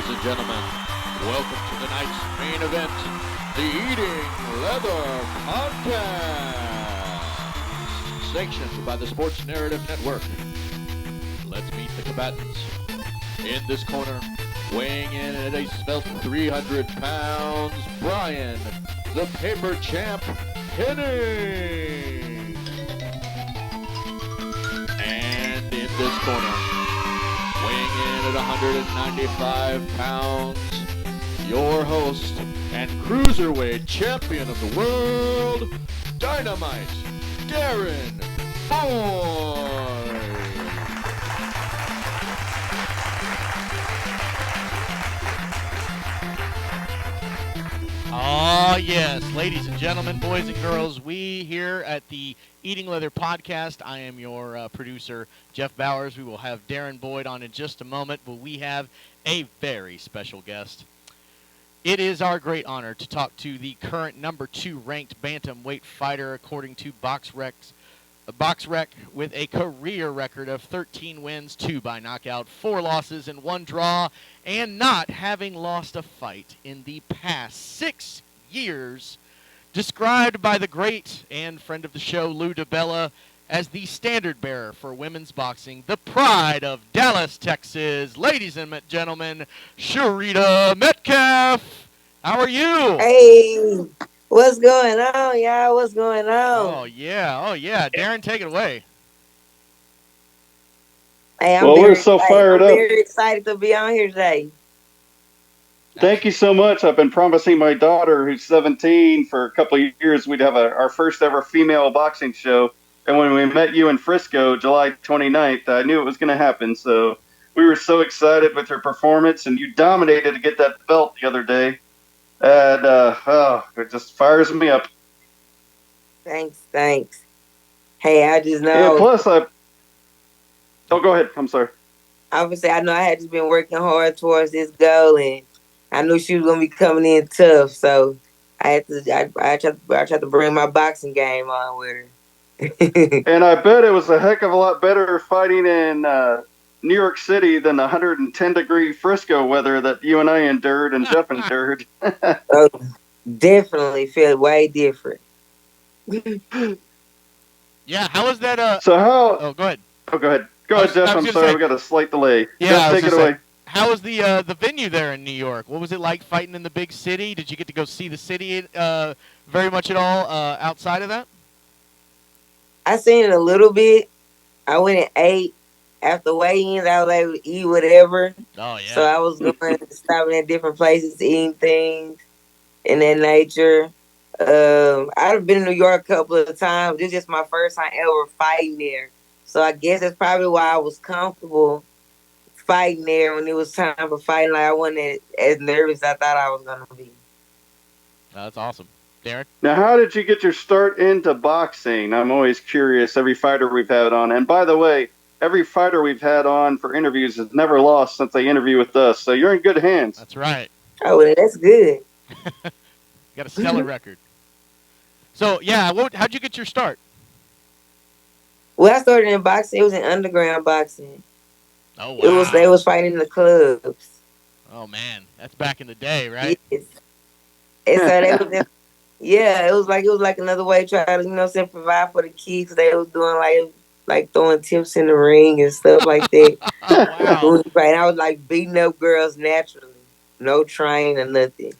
ladies and gentlemen. Welcome to tonight's main event, the Eating Leather Podcast, sanctioned by the Sports Narrative Network. Let's meet the combatants. In this corner, weighing in at a svelte 300 pounds, Brian, the paper champ, Henning. And in this corner, weighing in at 195 pounds, your host and cruiserweight champion of the world, Dynamite, Darren Boyd. Oh, yes, ladies and gentlemen, boys and girls, we here at the Eating Leather Podcast, I am your producer, Jeff Bowers. We will have Darren Boyd on in just a moment, but we have a very special guest. It is our great honor to talk to the current number 2 ranked bantamweight fighter, according to BoxRec, with a career record of 13 wins, 2 by knockout, 4 losses, and 1 draw, and not having lost a fight in the past 6 years. Described by the great and friend of the show, Lou DiBella, as the standard bearer for women's boxing, the pride of Dallas, Texas. Ladies and gentlemen, Shuretta Metcalf. How are you? Hey, what's going on, y'all? What's going on? Oh, yeah. Darren, take it away. Hey, We're so fired I'm up. very excited to be on here today. Thank you so much. I've been promising my daughter, who's 17, for a couple of years we'd have our first ever female boxing show. And when we met you in Frisco, July 29th, I knew it was going to happen. So we were so excited with your performance, and you dominated to get that belt the other day. And it just fires me up. Thanks. Hey, I just know. And plus, oh, go ahead. I'm sorry. Obviously, I know I had just been working hard towards this goal, and I knew she was gonna be coming in tough. So I tried to bring my boxing game on with her. And I bet it was a heck of a lot better fighting in New York City than the 110-degree Frisco weather that you and I endured and Jeff endured. Oh, definitely feel way different. Yeah, how was that? So how? Oh, go ahead. Oh, go ahead. Go ahead, Jeff. I'm sorry, we got a slight delay. Yeah, Jeff, take it away. How was the venue there in New York? What was it like fighting in the big city? Did you get to go see the city very much at all outside of that? I seen it a little bit. I went and ate. After weigh-ins, I was able to eat whatever. Oh, yeah. So I was going stopping at different places, eating things in that nature. I've been in New York a couple of times. This is just my first time ever fighting there. So I guess that's probably why I was comfortable fighting there when it was time for fighting. Like I wasn't as nervous as I thought I was going to be. Oh, that's awesome. Darren? Now, how did you get your start into boxing? I'm always curious, every fighter we've had on. And by the way, every fighter we've had on for interviews has never lost since they interview with us. So you're in good hands. That's right. Oh, well, that's good. Got a stellar record. So, yeah, how'd you get your start? Well, I started in boxing. It was in underground boxing. Oh, wow. They was fighting in the clubs. Oh, man. That's back in the day, right? Yes. And so they was it was like another way to try to, provide for the kids. They was doing like throwing tips in the ring and stuff like that. Oh, wow. And I was like beating up girls naturally. No training or nothing.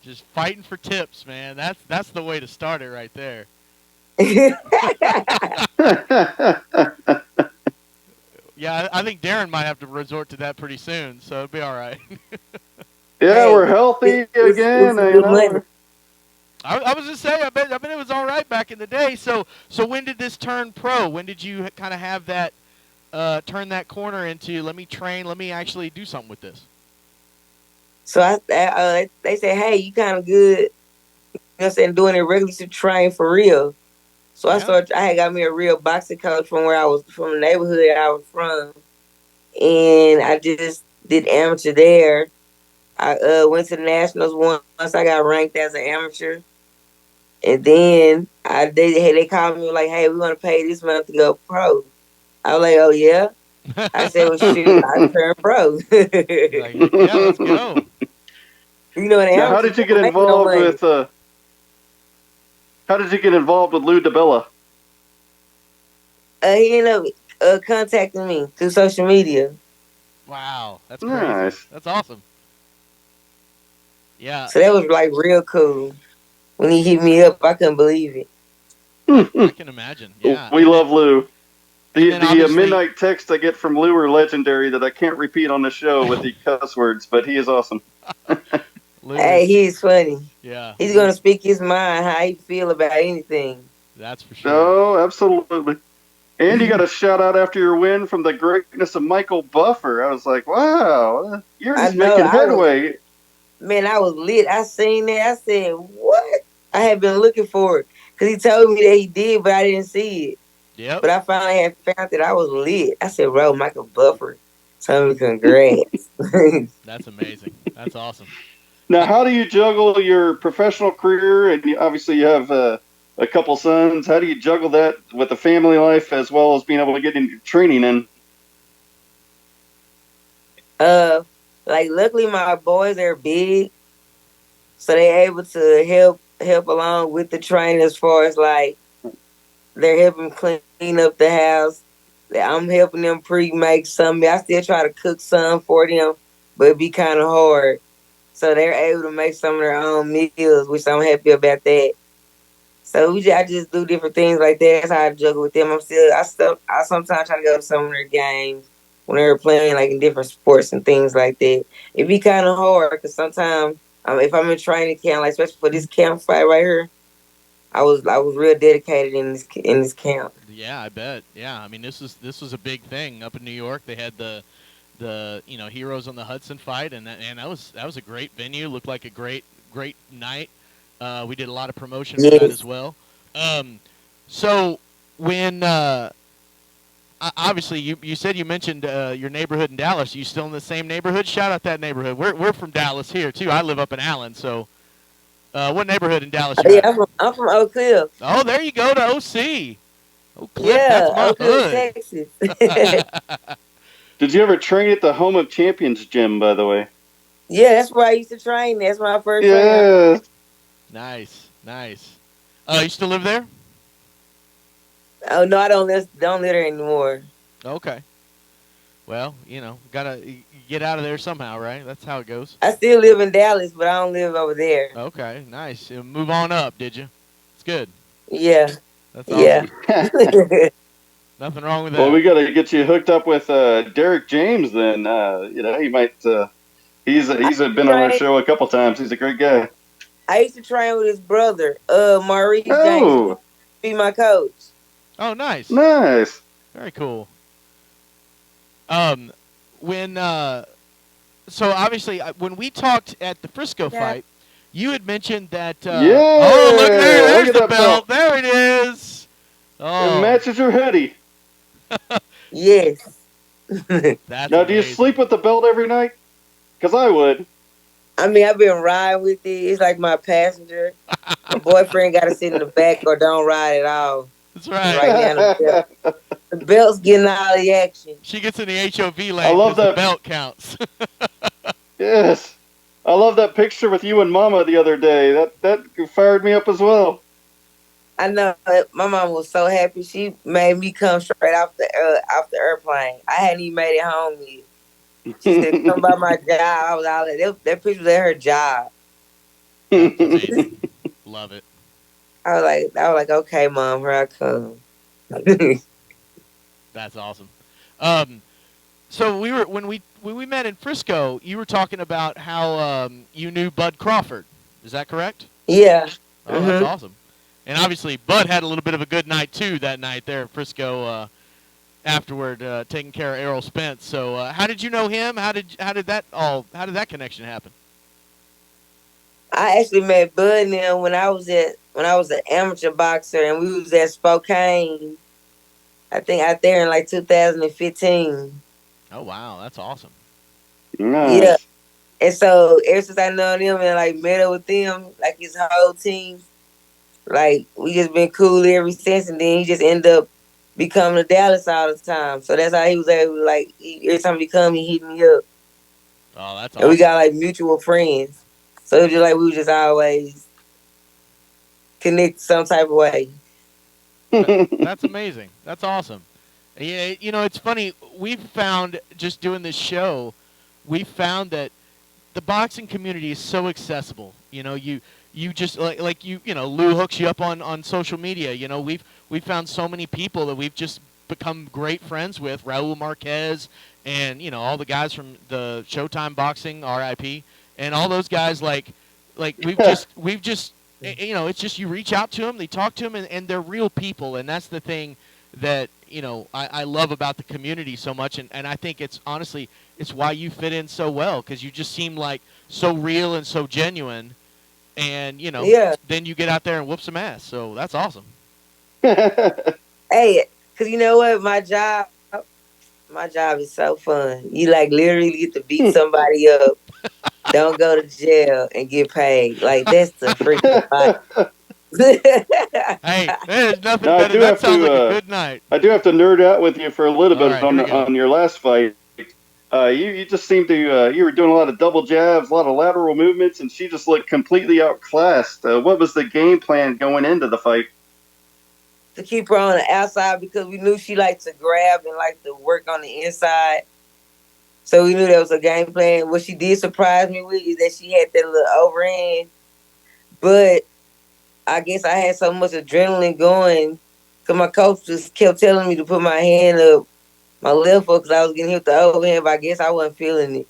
Just fighting for tips, man. That's the way to start it right there. Yeah, I think Darren might have to resort to that pretty soon, so it'll be all right. Yeah, we're healthy again. I was just saying, I bet it was all right back in the day. So when did this turn pro? When did you kind of have that turn that corner into let me train, let me actually do something with this? So they say, hey, you kind of good, you know what I'm saying, doing it regularly to train for real. So I had got me a real boxing coach from the neighborhood I was from. And I just did amateur there. I went to the nationals once. I got ranked as an amateur. And then they called me like, hey, we want to pay this month to go pro. I was like, oh, yeah? I said, well, shoot, I turned pro. Like, yeah, let's go. You know, in Now, how amateur, did you you get don't make no involved money. with? How did you get involved with Lou DiBella? He ended up contacting me through social media. Wow, that's crazy. Nice. That's awesome. Yeah, So that was like real cool. When he hit me up, I couldn't believe it. I can imagine. Yeah, We love Lou. and The then obviously, midnight texts I get from Lou are legendary that I can't repeat on the show with the cuss words, but he is awesome. Lou Hey, is, he's funny. yeah, He's gonna speak his mind, how he feel about anything. that's for sure. Oh, absolutely. And you got a shout out after your win from the greatness of Michael Buffer. I was like, wow, you're I just know. making headway. I was lit. I seen that. I said, what? I had been looking for it because he told me that he did, but I didn't see it. Yep. But I finally had found it. I was lit. I said, bro, Michael Buffer, tell me congrats. That's amazing. That's awesome. Now, how do you juggle your professional career? And obviously, you have a couple sons. How do you juggle that with the family life as well as being able to get into training in? Like luckily my boys are big, so they're able to help along with the training as far as like they're helping clean up the house. I'm helping them pre-make something. I still try to cook some for them, but it be kind of hard. So they're able to make some of their own meals, which I'm happy about that. So I just do different things like that. That's how I juggle with them. I sometimes try to go to some of their games when they're playing like in different sports and things like that. It be kind of hard because sometimes if I'm in training camp, like especially for this campsite right here, I was real dedicated in this camp. Yeah, I bet. Yeah, I mean this was a big thing up in New York. They had the Heroes on the Hudson fight, and that was a great venue. Looked like a great night. We did a lot of promotion for that Yes, as well. So when obviously you said you mentioned your neighborhood in Dallas. Are you still in the same neighborhood? Shout out that neighborhood. We're from Dallas here too. I live up in Allen. So what neighborhood in Dallas you yeah, at? I'm from Oak Cliff. Oh, there you go to OC. Oh, Cliff, that's Yeah, my Oak Cliff, hood. Texas. Did you ever train at the Home of Champions gym, by the way? Yeah, that's where I used to train. That's when I first trained. Yes. Nice, nice. You still live there? Oh no, I don't live there anymore. Okay. Well, gotta get out of there somehow, right? That's how it goes. I still live in Dallas, but I don't live over there. Okay, nice. Move on up, did you? It's good. Yeah, That's yeah. awesome. Nothing wrong with that. Well, we got to get you hooked up with Derek James. Then he might. He's been on our show a couple times. He's a great guy. I used to train with his brother, Maurice James. He used Oh, to be my coach. Oh, nice. nice. Very cool. When so obviously when we talked at the Frisco fight, you had mentioned that. Yeah. Oh, look there! There's Look at the that belt. There it is. It Oh, matches your hoodie. Yes. that's Now, do you amazing. sleep with the belt every night? Because I would. I mean, I've been riding with it. It's like my passenger. My boyfriend got to sit in the back or don't ride at all. That's 'Cause right. right now, the belt's getting all the action. She gets in the HOV I lane love because the that. belt counts. Yes. I love that picture with you and Mama the other day. That fired me up as well. I know my mom was so happy. She made me come straight off the airplane. I hadn't even made it home yet. She said, "Come by my job." I was all that picture was at her job. That's amazing. Love it. I was like, okay, mom, here I come. That's awesome. So when we met in Frisco, you were talking about how you knew Bud Crawford. Is that correct? Yeah. Oh, that's awesome. And obviously, Bud had a little bit of a good night too that night there in Frisco. Afterward, taking care of Errol Spence. So, how did you know him? How did that connection happen? I actually met Bud and them when I was an amateur boxer and we was at Spokane. I think out there in like 2015. Oh wow, that's awesome. Nice. Yeah. And so ever since I know them and like met up with them, like his whole team, like we just been cool ever since. And then he just ended up be coming to Dallas all the time. So that's how he was able to, like, every time he come, he hit me up. Oh, that's And we awesome. got like mutual friends. So it was just like we were just always connect some type of way. That's amazing. That's awesome. Yeah, it's funny. We've found just doing this show, we found that the boxing community is so accessible. You just like Lou hooks you up on social media. We've found so many people that we've just become great friends with. Raul Marquez and all the guys from the Showtime Boxing, RIP, and all those guys like we've just it's just you reach out to them, they talk to them, and they're real people, and that's the thing that I love about the community so much, and I think it's honestly it's why you fit in so well, because you just seem like so real and so genuine, and Yeah. then you get out there and whoop some ass. So that's awesome. Hey, cause you know what? My job is so fun. You like literally get to beat somebody up, don't go to jail, and get paid. Like that's the freaking life. Hey, there's nothing Now better. That sounds like a good night. I do have to nerd out with you for a little All bit right, here we go. on your last fight. You just seemed to you were doing a lot of double jabs, a lot of lateral movements, and she just looked completely outclassed. What was the game plan going into the fight? To keep her on the outside because we knew she liked to grab and like to work on the inside. So we knew that was a game plan. What she did surprise me with is that she had that little overhand, but I guess I had so much adrenaline going because my coach just kept telling me to put my hand up, my left foot, because I was getting hit with the overhand, but I guess I wasn't feeling it.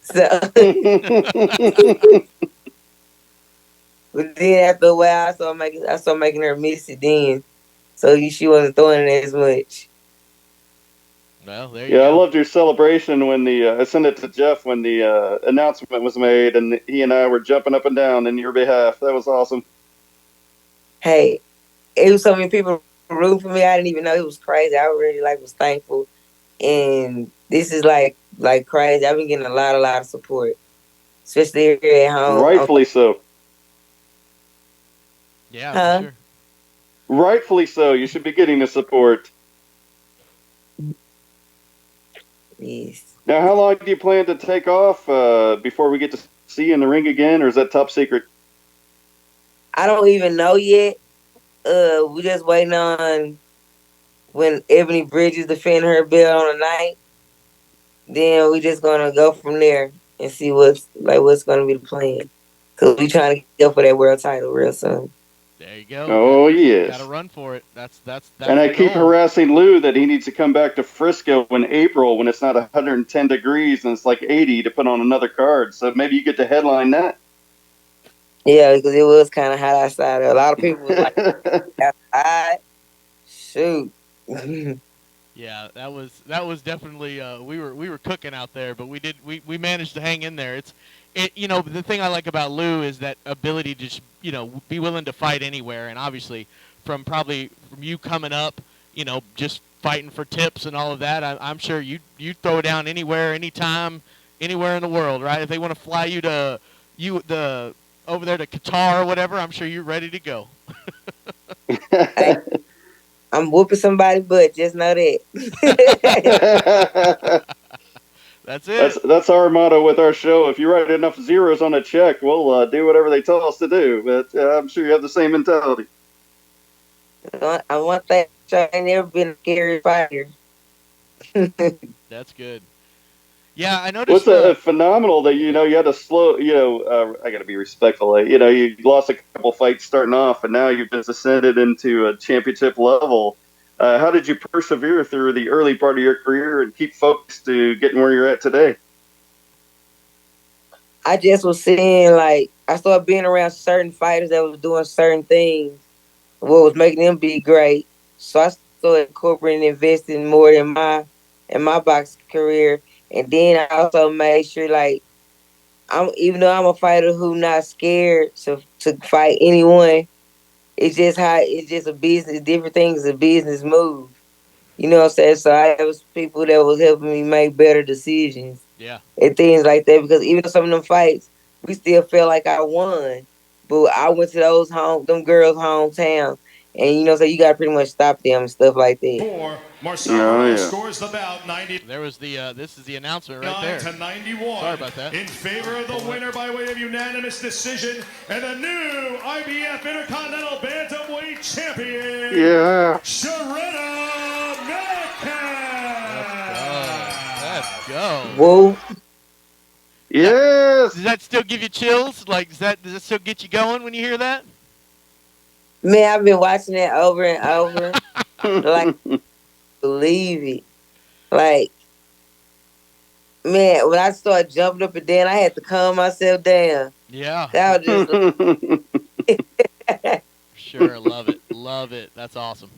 So, but then after a while, I started making her miss it then, so she wasn't throwing it as much. Well, there you Yeah, I go. loved your celebration when I sent it to Jeff when the announcement was made, and he and I were jumping up and down in your behalf. That was awesome. Hey, it was so many people rooting for me. I didn't even know it was crazy. I really was thankful, and this is like crazy. I've been getting a lot of support, especially here at home. Rightfully so. Yeah, for Huh? sure. Rightfully so. You should be getting the support. Yes. Now, how long do you plan to take off before we get to see you in the ring again, or is that top secret? I don't even know yet. We just waiting on when Ebony Bridges defend her belt on the night. Then we just gonna go from there and see what's gonna be the plan. Cause we trying to go for that world title real soon. There you go. Oh, Got to yes. run for it. And That's I the keep goal. harassing Lou that he needs to come back to Frisco in April when it's not 110 degrees and it's like 80 to put on another card. So maybe you get to headline that. Yeah, because it was kind of hot outside. A lot of people was like outside. Shoot. Yeah, that was definitely we were cooking out there, but we managed to hang in there. The thing I like about Lou is that ability to just be willing to fight anywhere, and obviously from you coming up, just fighting for tips and all of that. I'm sure you throw down anywhere, anytime, anywhere in the world, right? If they want to fly you to over there to Qatar or whatever, I'm sure you're ready to go. Hey, I'm whooping somebody butt. Just know that. That's it. That's our motto with our show. If you write enough zeros on a check, we'll do whatever they tell us to do. But I'm sure you have the same mentality. I want that. I ain't never been a scary fighter. That's good. Yeah, I What's noticed. phenomenal that you had to slow. I got to be respectful. You lost a couple fights starting off, and now you've just ascended into a championship level. How did you persevere through the early part of your career and keep focused to getting where you're at today? I just was seeing I started being around certain fighters that was doing certain things, what was making them be great. So I started incorporating investing more in my boxing career. And then I also made sure I'm even though I'm a fighter who not scared to fight anyone, it's just a business, different things a business move. You know what I'm saying? So I was people that was helping me make better decisions Yeah. and things like that. Because even though some of them fights, we still felt like I won. But I went to them girls' hometown And so you gotta pretty much stop them and stuff like that. For Marcelo scores the bout 90. There was the this is the announcement right there. To 91. Sorry about that. In favor of the winner by way of unanimous decision and the new IBF Intercontinental Bantamweight Champion. Yeah. Shuretta Metcalf. Let's go. Whoa. Yes. Does that still give you chills? Like, does that still get you going when you hear that? Man, I've been watching that over and over. Like, believe it. Like, man, when I started jumping up and down, I had to calm myself down. Yeah. That was just. Sure, love it. Love it. That's awesome.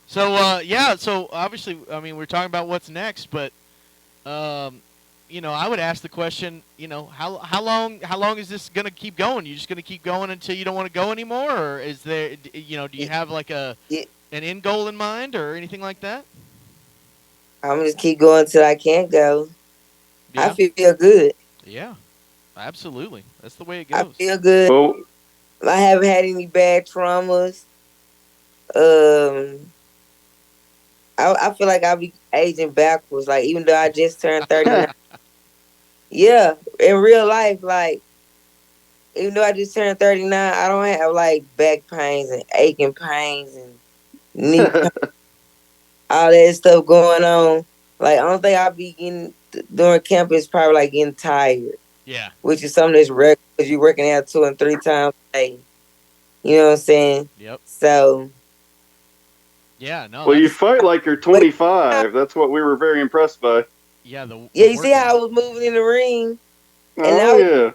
So, yeah, so obviously, I mean, we're talking about what's next, but, I would ask the question, how long is this going to keep going? You just going to keep going until you don't want to go anymore? Or is there, do you have like an end goal in mind or anything like that? I'm going to just keep going until I can't go. Yeah. I feel good. Yeah, absolutely. That's the way it goes. I feel good. Well, I haven't had any bad traumas. I feel like I'll be aging backwards. Like, even though I just turned 39. Yeah, in real life, like, even though I just turned 39, I don't have, like, back pains and aching pains and knee pains, all that stuff going on. Like, only thing I'll be getting during camp is probably, like, getting tired. Yeah. Which is something that's regular because you're working out 2 and 3 times a day. You know what I'm saying? Yep. So. Yeah, no. Well, you fight like you're 25. That's what we were very impressed by. Yeah, you see how I was moving in the ring? And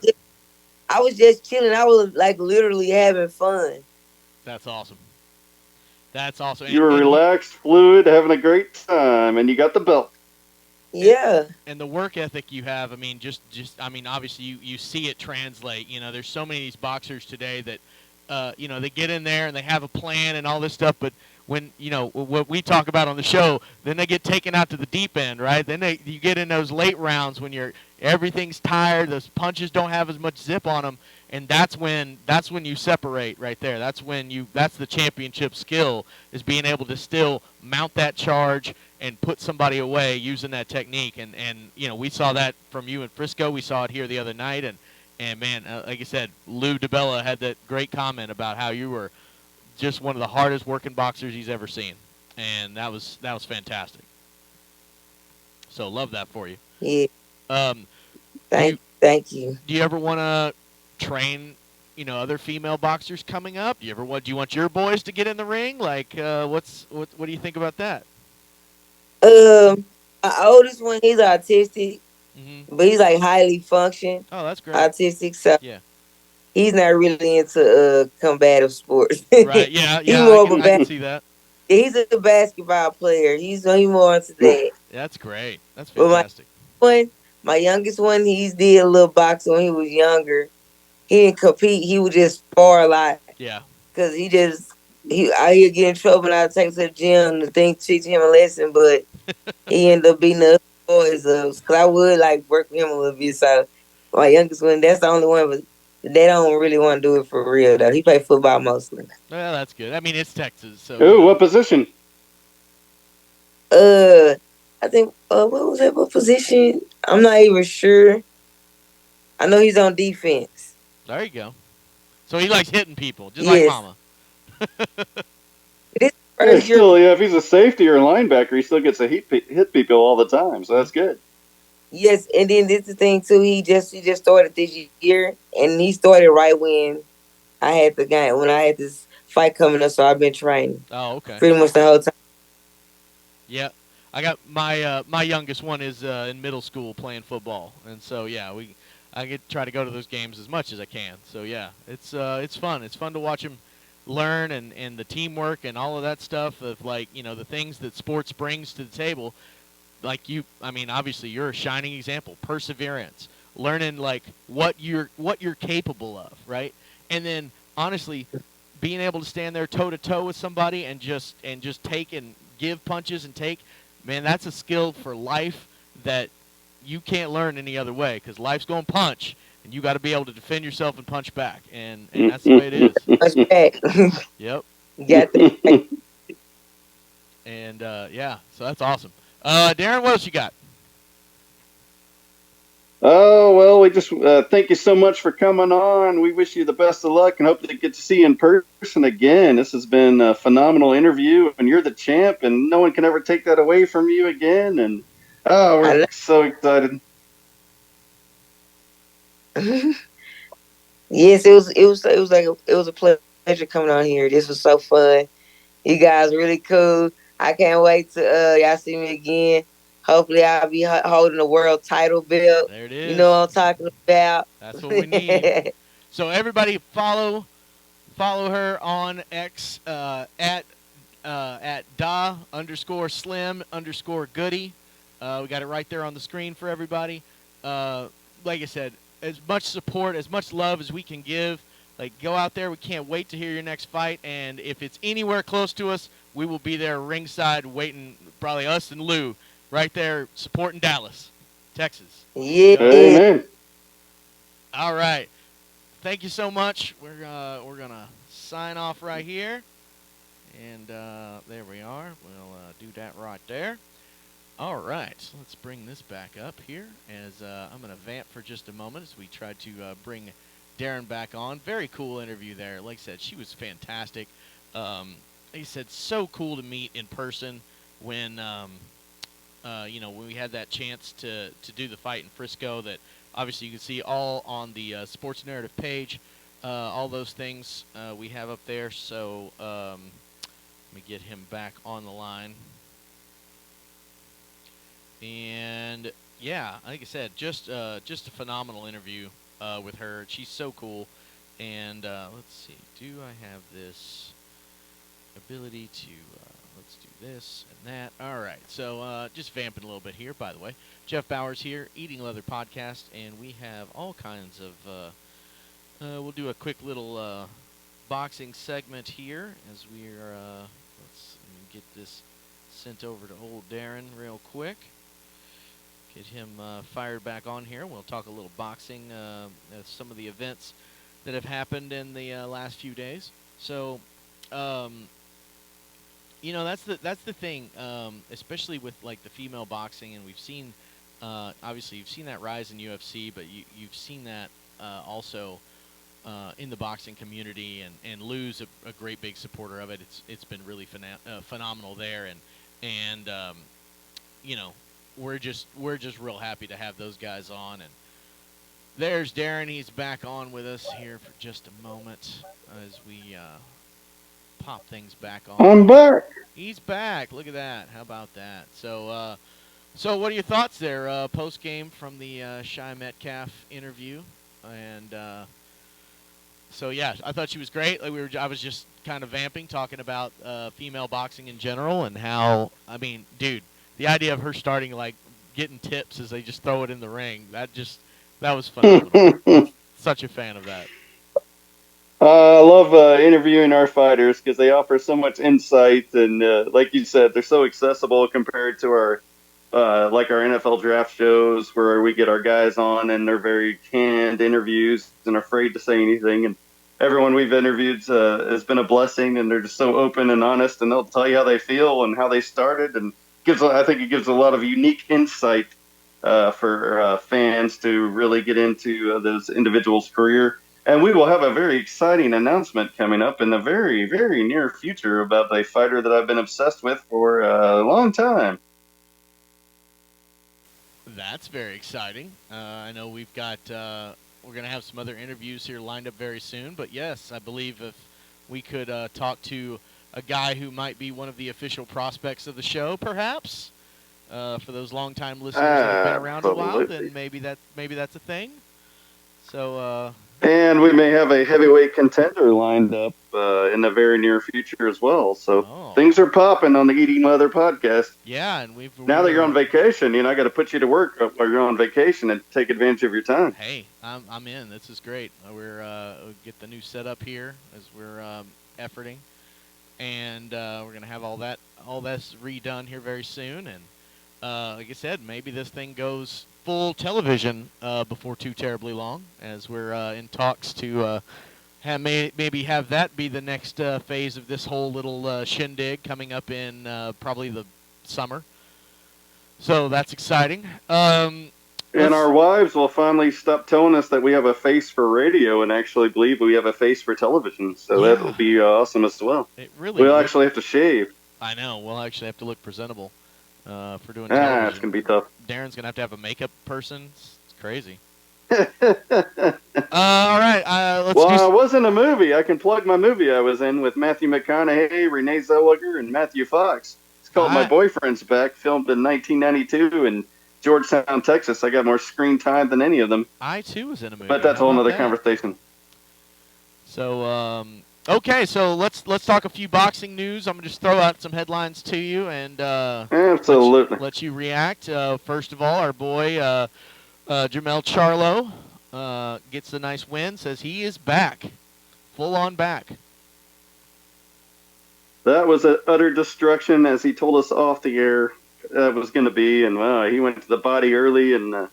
I was just chilling. I was, like, literally having fun. That's awesome. That's awesome. You were relaxed, fluid, having a great time, and you got the belt. Yeah. And the work ethic you have, I mean, obviously you see it translate. There's so many of these boxers today that, they get in there and they have a plan and all this stuff, but when, what we talk about on the show, then they get taken out to the deep end, right? Then you get in those late rounds when everything's tired, those punches don't have as much zip on them, and that's when you separate right there. That's the championship skill, is being able to still mount that charge and put somebody away using that technique. And we saw that from you in Frisco. We saw it here the other night, and man, like I said, Lou DiBella had that great comment about how you were just one of the hardest working boxers he's ever seen, and that was fantastic. So love that for you. Yeah. Thank you. Do you ever want to train, other female boxers coming up? Do you want your boys to get in the ring? Like, what do you think about that? My oldest one, he's autistic, but he's like highly functioning. Oh, that's great. Autistic, so yeah. He's not really into combative sports. Right? Yeah. He's more I can see that. He's a basketball player. He's more into that. That's great. That's fantastic. My youngest one, he did a little boxing when he was younger. He didn't compete. He would just spar a lot. Yeah. Because he out here getting in trouble and I take to the gym to teach him a lesson, but he ended up beating the other boys up. Because I would like work with him a little bit. So my youngest one, that's the only one, but they don't really want to do it for real, though. He played football mostly. Well, that's good. I mean, it's Texas, so. Ooh, what position? I think, what was that, what position? I'm not even sure. I know he's on defense. There you go. So he likes hitting people, just like Mama. If he's a safety or a linebacker, he still gets to hit people all the time, so that's good. Yes, and then this is the thing too. He just started this year, and he started right when I had this fight coming up. So I've been training. Oh, okay. Pretty much the whole time. Yeah, I got my youngest one is in middle school playing football, and so yeah, I try to go to those games as much as I can. So yeah, it's fun. It's fun to watch him learn and the teamwork and all of that stuff of the things that sports brings to the table. Like obviously you're a shining example. Perseverance, learning what you're capable of, right? And then honestly, being able to stand there toe to toe with somebody and just take and give punches and take, man, that's a skill for life that you can't learn any other way, because life's going to punch. and you got to be able to defend yourself and punch back, and that's the way it is. Punch back. Yep. You got that. And yeah, so that's awesome. Darren, what else you got? Oh, well, we just thank you so much for coming on. We wish you the best of luck and hope to get to see you in person again. This has been a phenomenal interview, and you're the champ, and no one can ever take that away from you again. And we're so excited. Yes, it was a pleasure coming on here. This was so fun. You guys really cool. I can't wait to y'all see me again. Hopefully, I'll be holding a world title belt. There it is. You know what I'm talking about. That's what we need. So everybody, follow her on X at da_slim_goody. We got it right there on the screen for everybody. Like I said, as much support, as much love as we can give. Like, go out there. We can't wait to hear your next fight. And if it's anywhere close to us, we will be there ringside waiting, probably us and Lou, right there supporting Dallas, Texas. Yeah. Amen. All right. Thank you so much. We're going to sign off right here. And there we are. We'll do that right there. All right, so let's bring this back up here as I'm going to vamp for just a moment as we try to bring Darren back on. Very cool interview there. Like I said, she was fantastic. He said so cool to meet in person when, when we had that chance to do the fight in Frisco. That obviously you can see all on the Sports Narrative page, all those things we have up there. So let me get him back on the line. And yeah, like I said, just a phenomenal interview with her. She's so cool. And let's see, do I have this ability to? Let's do this and that. All right, so just vamping a little bit here. By the way, Jeff Bowers here, Eating Leather Podcast, and we have all kinds of. We'll do a quick little boxing segment here as we are. Let's get this sent over to old Darren real quick. Get him fired back on here. We'll talk a little boxing, some of the events that have happened in the last few days. So, that's the thing, especially with like the female boxing, and we've seen, obviously, you've seen that rise in UFC, but you've seen that also in the boxing community, and Lou's a great big supporter of it. It's been really phenomenal there, and we're just real happy to have those guys on. And there's Darren. He's back on with us here for just a moment as we pop things back on. I'm back. He's back. Look at that. How about that? So what are your thoughts there? Post game from the Shuretta Metcalf interview, and so yeah, I thought she was great. Like I was just kind of vamping, talking about female boxing in general, and how dude. The idea of her starting, like, getting tips as they just throw it in the ring, that was phenomenal. Such a fan of that. I love interviewing our fighters because they offer so much insight, and like you said, they're so accessible compared to our NFL draft shows where we get our guys on and they're very canned interviews and afraid to say anything. And everyone we've interviewed has been a blessing, and they're just so open and honest, and they'll tell you how they feel and how they started, and I think it gives a lot of unique insight for fans to really get into those individuals' career. And we will have a very exciting announcement coming up in the very, very near future about a fighter that I've been obsessed with for a long time. That's very exciting. I know we've got we're going to have some other interviews here lined up very soon. But yes, I believe if we could talk to a guy who might be one of the official prospects of the show, perhaps, for those longtime listeners that have been around a while, then maybe that's a thing. So. And we may have a heavyweight contender lined up in the very near future as well. So things are popping on the Eating Leather podcast. Yeah, and now that you're on vacation, I got to put you to work while you're on vacation and take advantage of your time. Hey, I'm in. This is great. We'll get the new setup here as we're efforting. And we're gonna have all that's redone here very soon. And like I said, maybe this thing goes full television before too terribly long, as we're in talks to maybe have that be the next phase of this whole little shindig coming up in probably the summer. So that's exciting. And our wives will finally stop telling us that we have a face for radio and actually believe we have a face for television. So that will be awesome as well. It really We'll actually have to shave. I know. We'll actually have to look presentable for doing television. It's going to be tough. Darren's going to have a makeup person. It's crazy. All right. I was in a movie. I can plug my movie I was in with Matthew McConaughey, Renee Zellweger, and Matthew Fox. It's called My Boyfriend's Back, filmed in 1992 in Georgetown, Texas. I got more screen time than any of them. I, too, was in a movie. But that's a whole other conversation. So, okay, so let's talk a few boxing news. I'm going to just throw out some headlines to you and absolutely let you react. First of all, our boy Jermell Charlo gets a nice win, says he is back, full on back. That was an utter destruction, as he told us off the air that was going to be. And he went to the body early, and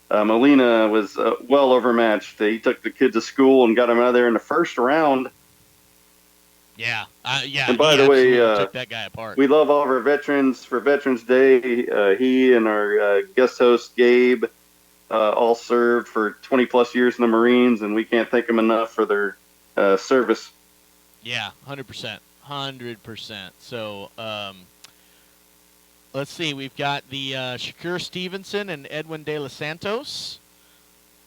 Molina was well overmatched. He took the kid to school and got him out of there in the first round. Yeah. And by the way, took that guy apart. We love all of our veterans for Veterans Day. He and our guest host, Gabe, all served for 20-plus years in the Marines, and we can't thank them enough for their service. Yeah, 100%. 100%. So, let's see. We've got the Shakur Stevenson and Edwin De Los Santos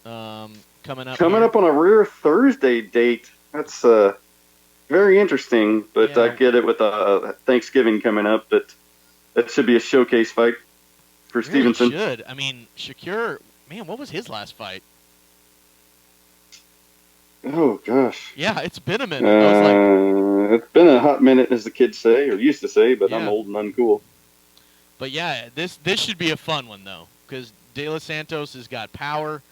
coming up. Coming up on a rare Thursday date. That's very interesting, but Yeah. I get it with Thanksgiving coming up. But that should be a showcase fight for Stevenson. Should. I mean, Shakur, man, what was his last fight? Oh, gosh. Yeah, it's been a minute. I was it's been a hot minute, as the kids say, or used to say, but I'm Yeah. old and uncool. But yeah, this should be a fun one, though, because De Los Santos has got power,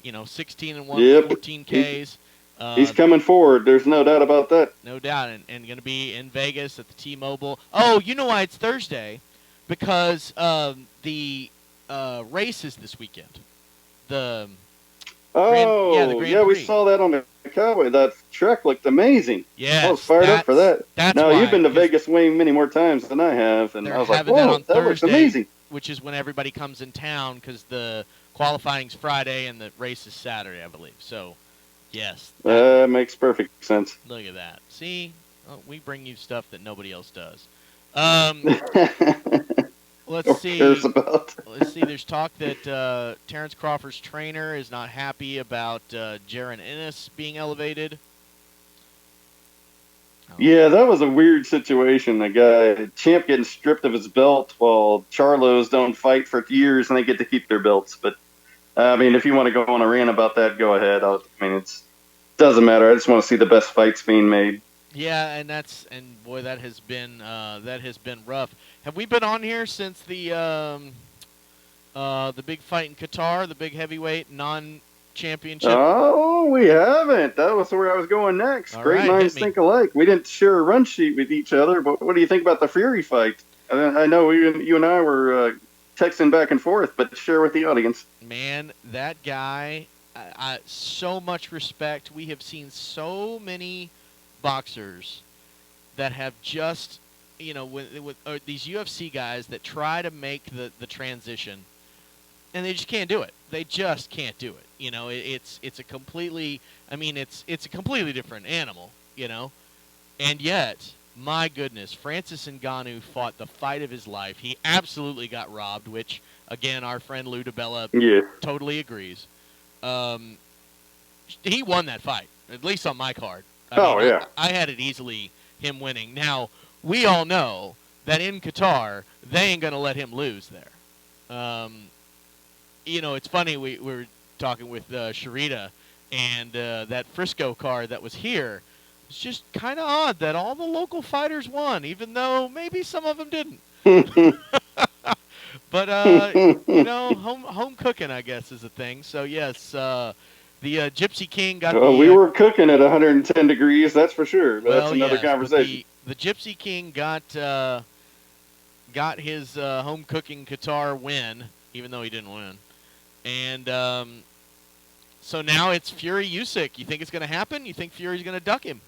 16-1, Yep. 14 Ks. He's coming forward. There's no doubt about that. No doubt, and going to be in Vegas at the T-Mobile. Oh, you know why it's Thursday? Because the race is this weekend. The Grand we Prix. saw that on the Cowboy. That track looked amazing. Yes, I was fired up for that. That's now, why, you've been to 'cause Vegas way many more times than I have, and they're I was like, having that whoa, on that looks Thursday, amazing. which is when everybody comes in town because the qualifying's Friday and the race is Saturday, I believe. So, yes. That makes perfect sense. Look at that. See? Oh, we bring you stuff that nobody else does. Let's see. Cares about? Let's see. There's talk that Terrence Crawford's trainer is not happy about Jaron Ennis being elevated. Yeah, that was a weird situation. The champ getting stripped of his belt while Charlos don't fight for years and they get to keep their belts. But, I mean, if you want to go on a rant about that, go ahead. It doesn't matter. I just want to see the best fights being made. Yeah, and boy, that has been rough. Have we been on here since the big fight in Qatar, the big heavyweight non-championship? Oh, we haven't. That was where I was going next. All Great right, minds hit me. think alike. We didn't share a run sheet with each other, but what do you think about the Fury fight? I know you and I were texting back and forth, but share with the audience. Man, that guy, so much respect. We have seen so many boxers that have just, with these UFC guys that try to make the transition, and they just can't do it. They just can't do it. It's a completely, it's a completely different animal, and yet, my goodness, Francis Ngannou fought the fight of his life. He absolutely got robbed, which, again, our friend Lou DiBella totally agrees. He won that fight, at least on my card. I had it easily him winning. Now, we all know that in Qatar, they ain't going to let him lose there. It's funny, we were talking with Shuretta, and that Frisco card that was here, it's just kind of odd that all the local fighters won, even though maybe some of them didn't. But, home cooking, I guess, is a thing. So, yes, the Gypsy King got we were cooking at 110 degrees, that's for sure. But that's another yes, conversation. The Gypsy King got his home cooking Qatar win, even though he didn't win. And so now it's Fury Usyk. You think it's going to happen? You think Fury's going to duck him?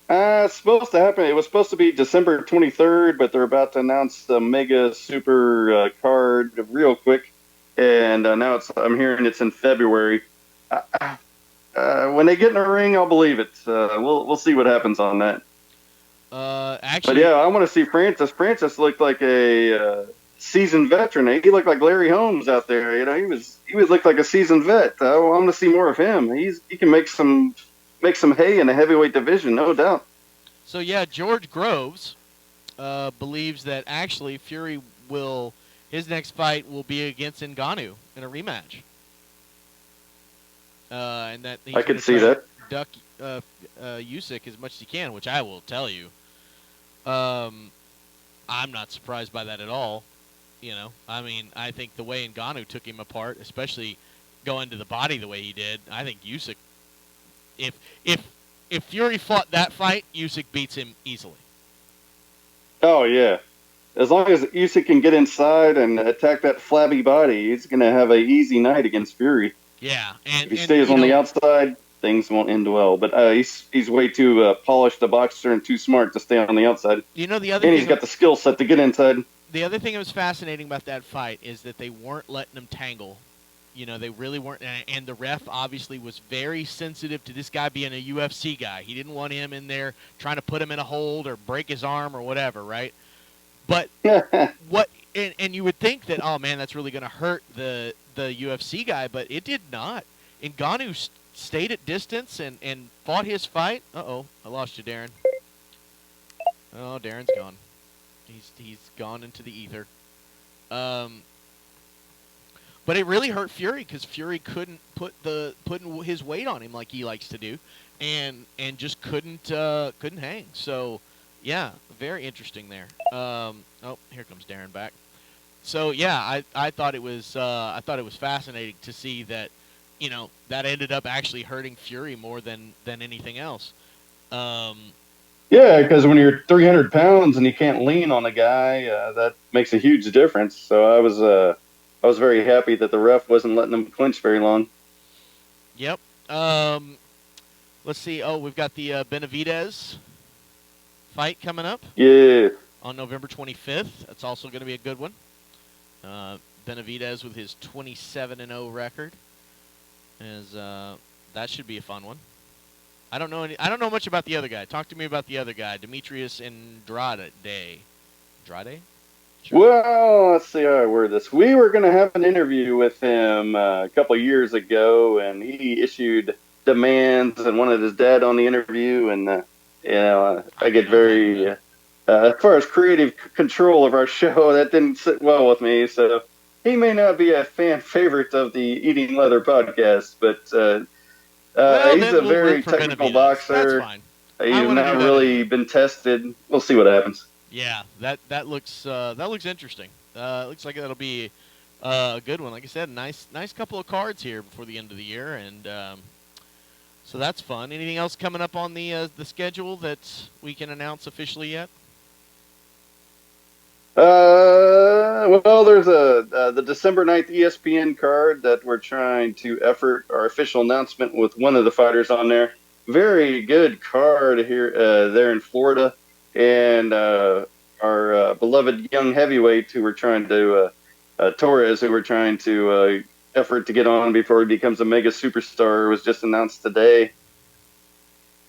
It's supposed to happen. It was supposed to be December 23rd, but they're about to announce the mega super card real quick. And now I'm hearing it's in February. When they get in the ring, I'll believe it. We'll see what happens on that. Actually, but yeah, I want to see Francis. Francis looked like a seasoned veteran. He looked like Larry Holmes out there. You know, he would look like a seasoned vet. I want to see more of him. He can make some hay in the heavyweight division, no doubt. So yeah, George Groves believes that actually Fury his next fight will be against Ngannou in a rematch. And that I could see that. Duck Usyk as much as he can, which I will tell you. I'm not surprised by that at all. You know, I mean, I think the way Ngannou took him apart, especially going to the body the way he did, I think Usyk, if Fury fought that fight, Usyk beats him easily. Oh yeah, as long as Usyk can get inside and attack that flabby body, he's gonna have an easy night against Fury. Yeah, if he stays on the outside, things won't end well. But he's way too polished a boxer and too smart to stay on the outside. You know, the other and he's got the skill set to get inside. The other thing that was fascinating about that fight is that they weren't letting him tangle. You know, they really weren't. And the ref obviously was very sensitive to this guy being a UFC guy. He didn't want him in there trying to put him in a hold or break his arm or whatever, right? But and you would think that, oh man, that's really going to hurt the UFC guy, but it did not. Ngannou stayed at distance and fought his fight. Uh-oh, I lost you, Darren. Oh, Darren's gone. He's gone into the ether. But it really hurt Fury because Fury couldn't put his weight on him like he likes to do, and just couldn't hang. So yeah, very interesting there. Oh, here comes Darren back. So yeah, I thought it was fascinating to see that, you know, that ended up actually hurting Fury more than anything else. Yeah, because when you're 300 pounds and you can't lean on a guy, that makes a huge difference. So I was very happy that the ref wasn't letting him clinch very long. Yep. Let's see. Oh, we've got the Benavidez fight coming up. Yeah. On November 25th. That's also going to be a good one. Benavidez with his 27-0 record. That should be a fun one. I don't know much about the other guy. Talk to me about the other guy, Demetrius Andrade. Andrade? Sure. Well, let's see how I word this. We were going to have an interview with him a couple of years ago, and he issued demands and wanted his dad on the interview. And I get very, as far as creative control of our show, that didn't sit well with me. So he may not be a fan favorite of the Eating Leather podcast, but he's a very technical boxer. That's fine. He's not really been tested. We'll see what happens. Yeah, that looks interesting. Looks like that'll be a good one. Like I said, nice couple of cards here before the end of the year, and so that's fun. Anything else coming up on the schedule that we can announce officially yet? Well, there's the December 9th ESPN card that we're trying to effort our official announcement with one of the fighters on there. Very good card here there in Florida. And our beloved young heavyweight who we're trying to, Torres, who we're trying to effort to get on before he becomes a mega superstar, was just announced today.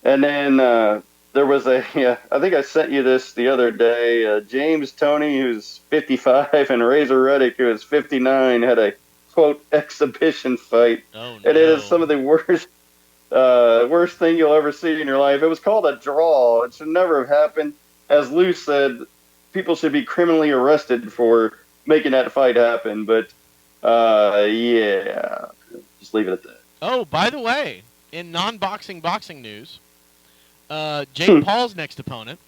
And then there was I think I sent you this the other day, James Toney, who's 55, and Razor Reddick, who is 59, had a, quote, exhibition fight. Oh, no. And it is some of the worst thing you'll ever see in your life. It was called a draw. It should never have happened. As Lou said, people should be criminally arrested for making that fight happen. But, yeah, just leave it at that. Oh, by the way, in non-boxing boxing news, Jake Paul's next opponent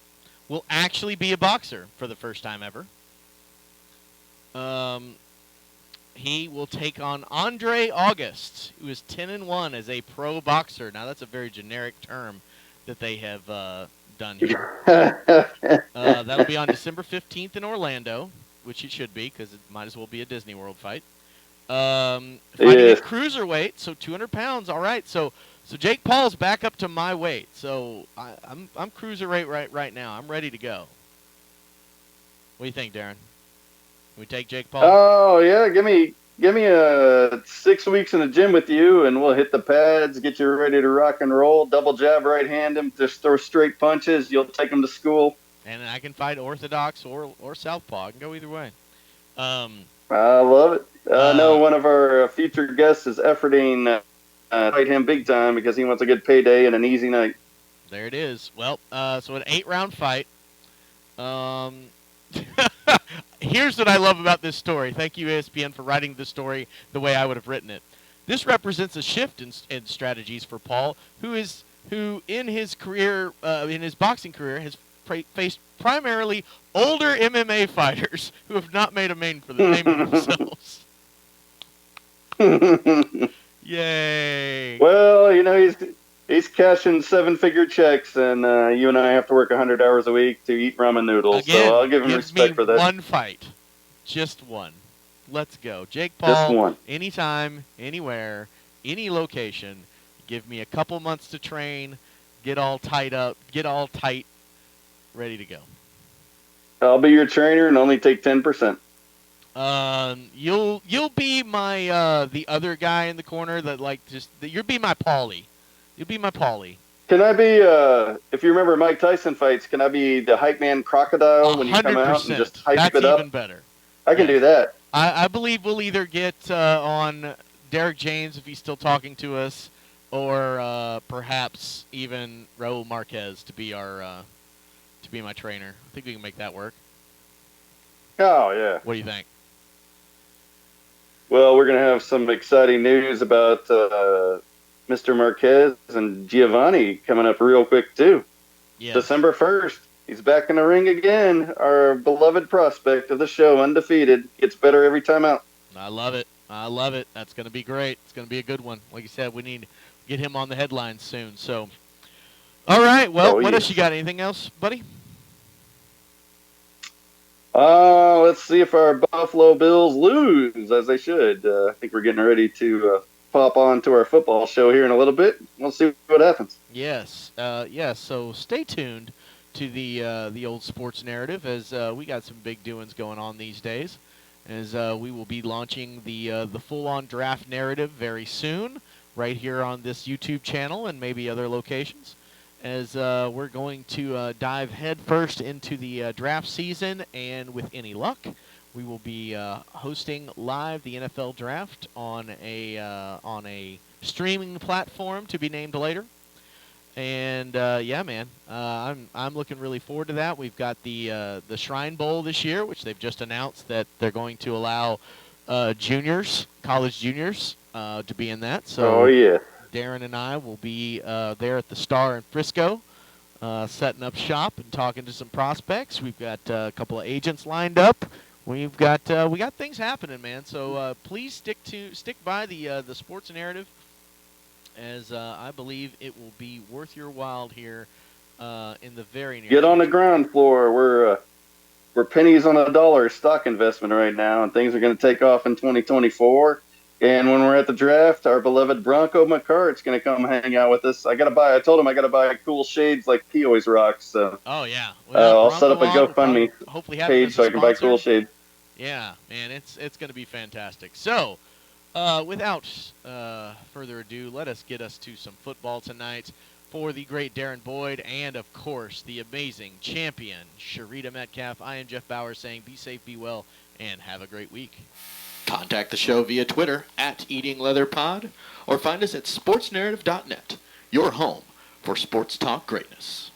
will actually be a boxer for the first time ever. He will take on Andre August, who is 10-1 as a pro boxer. Now, that's a very generic term that they have done here. That'll be on December 15th in Orlando, which it should be because it might as well be a Disney World fight. Fighting Yes. at cruiserweight, so 200 pounds. All right, so Jake Paul's back up to my weight. So I'm cruiserweight right now. I'm ready to go. What do you think, Darren? Can we take Jake Paul? Oh yeah, give me 6 weeks in the gym with you, and we'll hit the pads, get you ready to rock and roll. Double jab, right hand him, just throw straight punches. You'll take him to school. And I can fight orthodox or southpaw. I can go either way. I love it. I know one of our future guests is efforting to fight him big time because he wants a good payday and an easy night. There it is. Well, so an 8-round fight. Here's what I love about this story. Thank you, ESPN, for writing the story the way I would have written it. This represents a shift in strategies for Paul, who in his career, in his boxing career, has faced primarily older MMA fighters who have not made a name for themselves. Yay! Well, he's cashing 7-figure checks, and you and I have to work 100 hours a week to eat ramen noodles. Again, so I'll give him respect for that. One fight, just one. Let's go, Jake Paul. Just one. Anytime, anywhere, any location. Give me a couple months to train, get all tight, ready to go. I'll be your trainer and only take 10%. You'll be my the other guy in the corner you'll be my Paulie. You'll be my Paulie. Can I be, if you remember Mike Tyson fights, can I be the hype man crocodile when you come out and just hype That's it up? That's even better. I can do that. I believe we'll either get on Derek James if he's still talking to us, or perhaps even Raul Marquez to be my trainer. I think we can make that work. Oh, yeah. What do you think? Well, we're going to have some exciting news about Mr. Marquez and Giovanni coming up real quick, too. Yes. December 1st. He's back in the ring again. Our beloved prospect of the show, undefeated. Gets better every time out. I love it. That's going to be great. It's going to be a good one. Like you said, we need to get him on the headlines soon. So, all right. Well, what else you got? Anything else, buddy? Let's see if our Buffalo Bills lose, as they should. I think we're getting ready to pop on to our football show here in a little bit. We'll see what happens. Yes. So stay tuned to the old sports narrative, as we got some big doings going on these days, as we will be launching the full-on draft narrative very soon, right here on this YouTube channel and maybe other locations, as we're going to dive headfirst into the draft season, and with any luck, we will be hosting live the NFL draft on a streaming platform to be named later. And yeah, man, I'm looking really forward to that. We've got the Shrine Bowl this year, which they've just announced that they're going to allow college juniors, to be in that. So, oh yeah, Darren and I will be there at the Star in Frisco, setting up shop and talking to some prospects. We've got a couple of agents lined up. We got things happening, man. So please stick by the sports narrative, as I believe it will be worth your while here in the very near future. Get on the ground floor. We're pennies on a dollar stock investment right now, and things are going to take off in 2024. And when we're at the draft, our beloved Bronco McCart's going to come hang out with us. I told him I got to buy cool shades like he always rocks. So oh yeah, I'll set up a GoFundMe page so I can buy cool shades. Yeah, man, it's going to be fantastic. So, without further ado, let us get us to some football tonight for the great Darren Boyd and, of course, the amazing champion, Shuretta Metcalf. I am Jeff Bowers saying be safe, be well, and have a great week. Contact the show via Twitter @EatingLeatherPod or find us at sportsnarrative.net, your home for sports talk greatness.